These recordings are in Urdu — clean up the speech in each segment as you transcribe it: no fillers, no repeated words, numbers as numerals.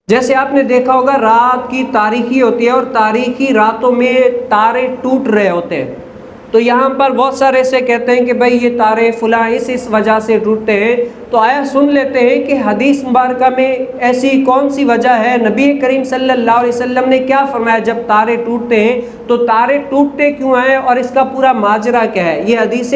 جیسے آپ نے دیکھا ہوگا رات کی تاریکی ہوتی ہے اور تاریکی راتوں میں تارے ٹوٹ رہے ہوتے ہیں، تو یہاں پر بہت سارے ایسے کہتے ہیں کہ بھائی یہ تارے فلاں اس وجہ سے ٹوٹتے ہیں، تو آیا سن لیتے ہیں کہ حدیث مبارکہ میں ایسی کون سی وجہ ہے، نبی کریم صلی اللہ علیہ وسلم نے کیا فرمایا جب تارے ٹوٹتے ہیں، تو تارے ٹوٹتے کیوں ہیں اور اس کا پورا ماجرا کیا ہے۔ یہ حدیث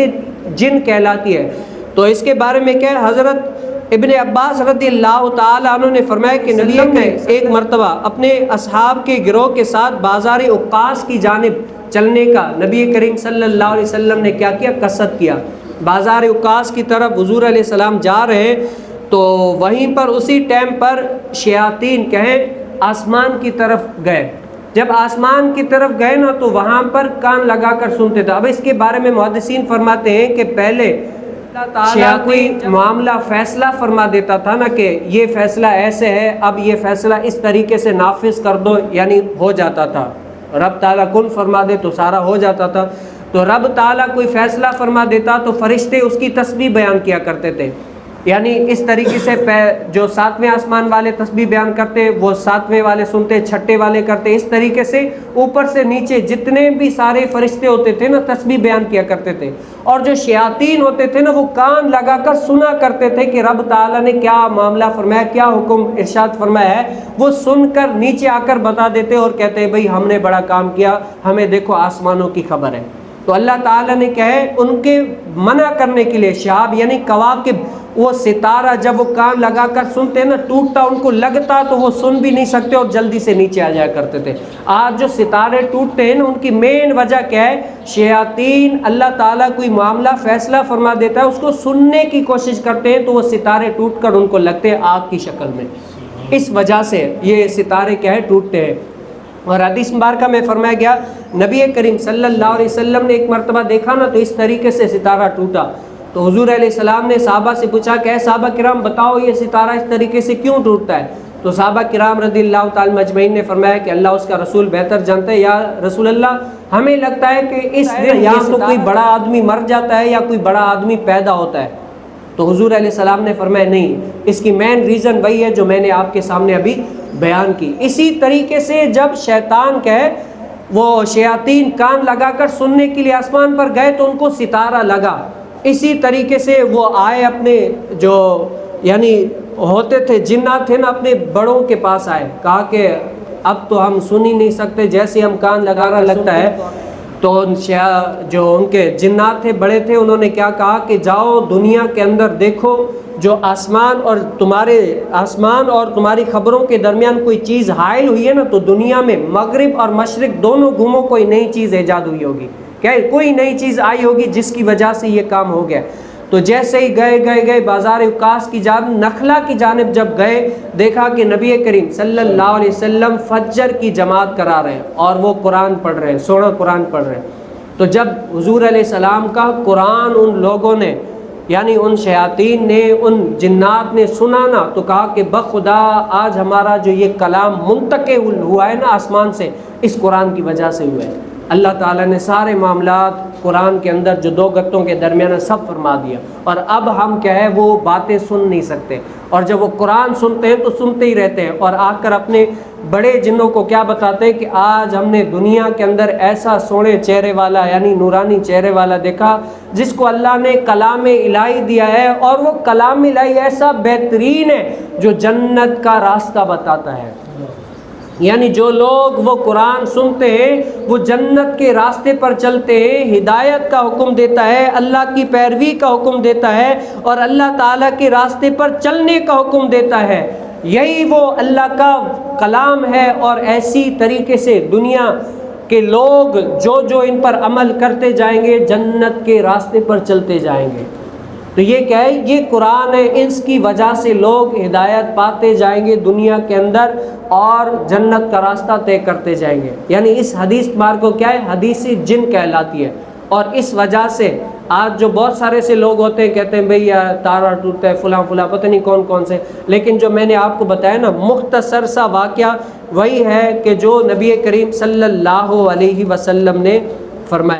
جن کہلاتی ہے۔ تو اس کے بارے میں کیا ہے، حضرت ابن عباس رضی اللہ تعالیٰ عنہ نے فرمایا کہ نبی نے ایک مرتبہ اپنے اصحاب کے گروہ کے ساتھ بازار عکاظ کی جانب چلنے کا نبی کریم صلی اللہ علیہ وسلم نے کیا کیا، قصد کیا۔ بازار عکاظ کی طرف حضور علیہ السلام جا رہے ہیں، تو وہیں پر اسی ٹائم پر شیاطین کہیں آسمان کی طرف گئے۔ جب آسمان کی طرف گئے نا تو وہاں پر کان لگا کر سنتے تھے۔ اب اس کے بارے میں محدثین فرماتے ہیں کہ پہلے اللہ تعالیٰ کوئی معاملہ فیصلہ فرما دیتا تھا نا کہ یہ فیصلہ ایسے ہے، اب یہ فیصلہ اس طریقے سے نافذ کر دو، یعنی ہو جاتا تھا۔ رب تعالیٰ کن فرما دے تو سارا ہو جاتا تھا۔ تو رب تعالیٰ کوئی فیصلہ فرما دیتا تو فرشتے اس کی تسبیح بیان کیا کرتے تھے، یعنی اس طریقے سے جو ساتویں آسمان والے تسبیح بیان کرتے وہ ساتویں والے سنتے، چھٹے والے کرتے، اس طریقے سے اوپر سے نیچے جتنے بھی سارے فرشتے ہوتے تھے نا تسبیح بیان کیا کرتے تھے، اور جو شیاطین ہوتے تھے نا وہ کان لگا کر سنا کرتے تھے کہ رب تعالیٰ نے کیا معاملہ فرمایا، کیا حکم ارشاد فرمایا ہے، وہ سن کر نیچے آ کر بتا دیتے اور کہتے ہیں بھئی ہم نے بڑا کام کیا، ہمیں دیکھو آسمانوں کی خبر ہے۔ تو اللہ تعالیٰ نے کیا ہے ان کے منع کرنے کے لیے شہاب یعنی کواکب، وہ ستارہ جب وہ کان لگا کر سنتے ہیں نا ٹوٹتا ان کو لگتا تو وہ سن بھی نہیں سکتے اور جلدی سے نیچے آ جایا کرتے تھے۔ آج جو ستارے ٹوٹتے ہیں نا ان کی مین وجہ کیا ہے، شیاطین اللہ تعالیٰ کوئی معاملہ فیصلہ فرما دیتا ہے اس کو سننے کی کوشش کرتے ہیں تو وہ ستارے ٹوٹ کر ان کو لگتے ہیں آگ کی شکل میں، اس وجہ سے یہ ستارے کیا ہے ٹوٹتے ہیں۔ اور حدیث مبارکہ میں فرمایا گیا نبی کریم صلی اللہ علیہ وسلم نے ایک مرتبہ دیکھا نا تو اس طریقے سے ستارہ ٹوٹا، تو حضور علیہ السلام نے صحابہ سے پوچھا کہ اے صحابہ کرام بتاؤ یہ ستارہ اس طریقے سے کیوں ٹوٹتا ہے، تو صحابہ کرام رضی اللہ تعالی مجمعین نے فرمایا کہ اللہ اس کا رسول بہتر جانتے ہیں، یا رسول اللہ ہمیں لگتا ہے کہ اس دن یا تو کوئی بڑا آدمی مر جاتا ہے یا کوئی بڑا آدمی پیدا ہوتا ہے، تو حضور علیہ السلام نے فرمایا نہیں، اس کی مین ریزن وہی ہے جو میں نے آپ کے سامنے ابھی بیان کی۔ اسی طریقے سے جب شیطان کہے وہ شیاطین کان لگا کر سننے کے لیے آسمان پر گئے تو ان کو ستارہ لگا، اسی طریقے سے وہ آئے اپنے جو یعنی ہوتے تھے جنات تھے نا اپنے بڑوں کے پاس آئے، کہا کہ اب تو ہم سن ہی نہیں سکتے، جیسے ہم کان لگانا لگتا ہے، تو جو ان کے جنات تھے بڑے تھے انہوں نے کیا کہا کہ جاؤ دنیا کے اندر دیکھو جو آسمان اور تمہاری خبروں کے درمیان کوئی چیز حائل ہوئی ہے نا تو دنیا میں مغرب اور مشرق دونوں گھومو کوئی نئی چیز ایجاد ہوئی ہوگی، کیا کوئی نئی چیز آئی ہوگی جس کی وجہ سے یہ کام ہو گیا۔ تو جیسے ہی گئے بازار عکاظ کی جانب نخلا کی جانب جب گئے دیکھا کہ نبی کریم صلی اللہ علیہ وسلم فجر کی جماعت کرا رہے ہیں اور وہ قرآن پڑھ رہے ہیں، سونا قرآن پڑھ رہے ہیں۔ تو جب حضور علیہ السلام کا قرآن ان لوگوں نے یعنی ان شیاطین نے ان جنات نے سنا نا تو کہا کہ بخدا آج ہمارا جو یہ کلام منتقل ہوا ہے نا آسمان سے اس قرآن کی وجہ سے ہوا ہے۔ اللہ تعالیٰ نے سارے معاملات قرآن کے اندر جو دو گتوں کے درمیان سب فرما دیا، اور اب ہم کیا ہے وہ باتیں سن نہیں سکتے، اور جب وہ قرآن سنتے ہیں تو سنتے ہی رہتے ہیں، اور آ کر اپنے بڑے جنوں کو کیا بتاتے ہیں کہ آج ہم نے دنیا کے اندر ایسا سونے چہرے والا یعنی نورانی چہرے والا دیکھا جس کو اللہ نے کلام الہی دیا ہے، اور وہ کلام الہی ایسا بہترین ہے جو جنت کا راستہ بتاتا ہے، یعنی جو لوگ وہ قرآن سنتے ہیں وہ جنت کے راستے پر چلتے ہیں، ہدایت کا حکم دیتا ہے، اللہ کی پیروی کا حکم دیتا ہے اور اللہ تعالیٰ کے راستے پر چلنے کا حکم دیتا ہے، یہی وہ اللہ کا کلام ہے۔ اور ایسی طریقے سے دنیا کے لوگ جو ان پر عمل کرتے جائیں گے جنت کے راستے پر چلتے جائیں گے۔ تو یہ کیا ہے، یہ قرآن ہے، اس کی وجہ سے لوگ ہدایت پاتے جائیں گے دنیا کے اندر اور جنت کا راستہ طے کرتے جائیں گے۔ یعنی اس حدیث مار کو کیا ہے، حدیث جن کہلاتی ہے، اور اس وجہ سے آج جو بہت سارے سے لوگ ہوتے ہیں کہتے ہیں بھئی تارا ٹوٹتا ہے فلاں پتہ نہیں کون سے، لیکن جو میں نے آپ کو بتایا نا مختصر سا واقعہ وہی ہے کہ جو نبی کریم صلی اللہ علیہ وسلم نے فرمایا۔